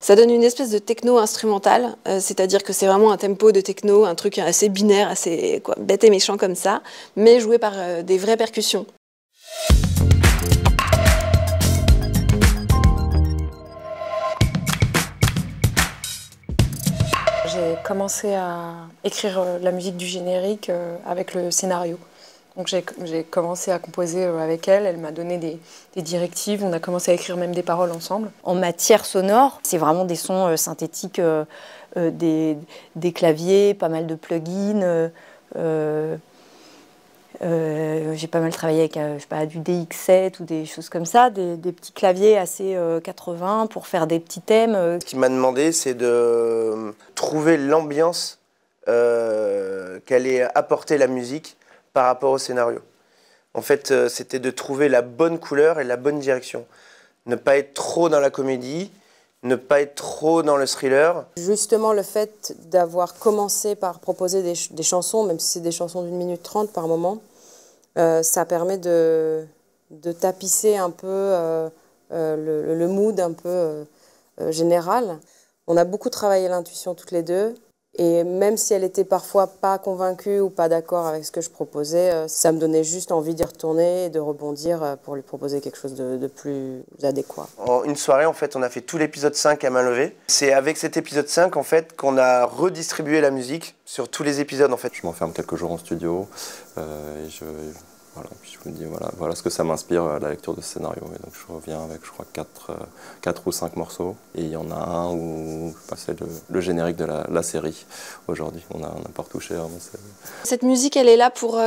Ça donne une espèce de techno instrumental, c'est-à-dire que c'est vraiment un tempo de techno, un truc assez binaire, assez quoi, bête et méchant comme ça, mais joué par des vraies percussions. J'ai commencé à écrire la musique du générique avec le scénario. Donc j'ai commencé à composer avec elle, elle m'a donné des directives, on a commencé à écrire même des paroles ensemble. En matière sonore, c'est vraiment des sons synthétiques, des claviers, pas mal de plugins. J'ai pas mal travaillé avec je sais pas, du DX7 ou des choses comme ça, des petits claviers assez 80 pour faire des petits thèmes. Ce qu'il m'a demandé, c'est de trouver l'ambiance qu'allait apporter la musique par rapport au scénario. En fait, c'était de trouver la bonne couleur et la bonne direction. Ne pas être trop dans la comédie, ne pas être trop dans le thriller. Justement, le fait d'avoir commencé par proposer des chansons, même si c'est des chansons d'1 minute 30 par moment, ça permet de tapisser un peu le mood un peu général. On a beaucoup travaillé l'intuition toutes les deux. Et même si elle était parfois pas convaincue ou pas d'accord avec ce que je proposais, ça me donnait juste envie d'y retourner et de rebondir pour lui proposer quelque chose de plus adéquat. En une soirée, en fait, on a fait tout l'épisode 5 à main levée. C'est avec cet épisode 5, en fait, qu'on a redistribué la musique sur tous les épisodes, en fait. Je m'enferme quelques jours en studio et voilà, puis je me dis voilà ce que ça m'inspire à la lecture de ce scénario. Et donc je reviens avec, je crois, 4 ou 5 morceaux. Et il y en a un où c'est le générique de la série aujourd'hui. On n'a pas retouché. Hein, cette musique, elle est là pour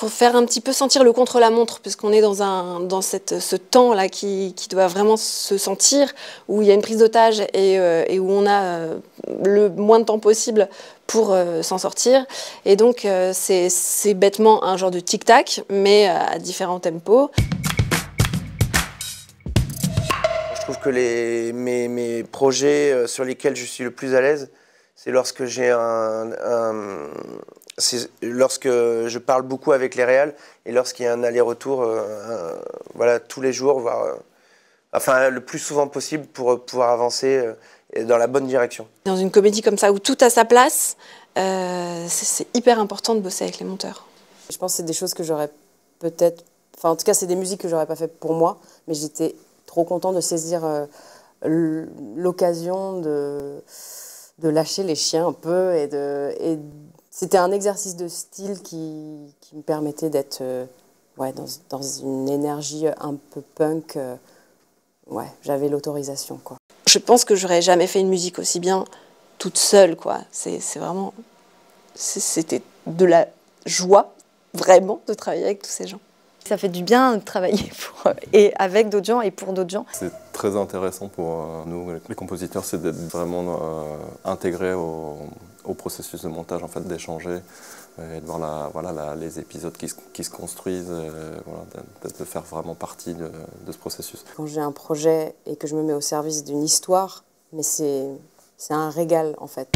faire un petit peu sentir le contre-la-montre, puisqu'on est dans ce temps-là qui doit vraiment se sentir, où il y a une prise d'otage et où on a le moins de temps possible pour s'en sortir. Et donc, c'est bêtement un genre de tic-tac, mais à différents tempos. Je trouve que mes projets sur lesquels je suis le plus à l'aise, c'est lorsque lorsque je parle beaucoup avec les réals et lorsqu'il y a un aller-retour voilà, tous les jours, voire enfin le plus souvent possible pour pouvoir avancer dans la bonne direction. Dans une comédie comme ça où tout a sa place, c'est hyper important de bosser avec les monteurs. Je pense que c'est des choses que j'aurais peut-être... Enfin, en tout cas, c'est des musiques que j'aurais pas faites pour moi, mais j'étais trop contente de saisir l'occasion de lâcher les chiens un peu. Et c'était un exercice de style qui me permettait d'être ouais, dans une énergie un peu punk. Ouais, j'avais l'autorisation, quoi. Je pense que j'aurais jamais fait une musique aussi bien toute seule, quoi. C'est vraiment... C'était de la joie, vraiment, de travailler avec tous ces gens. Ça fait du bien de travailler et avec d'autres gens et pour d'autres gens. C'est très intéressant pour nous, les compositeurs, c'est d'être vraiment intégrés au processus de montage, en fait, d'échanger et de voir les épisodes qui se construisent, voilà, de faire vraiment partie de ce processus. Quand j'ai un projet et que je me mets au service d'une histoire, mais c'est un régal, en fait.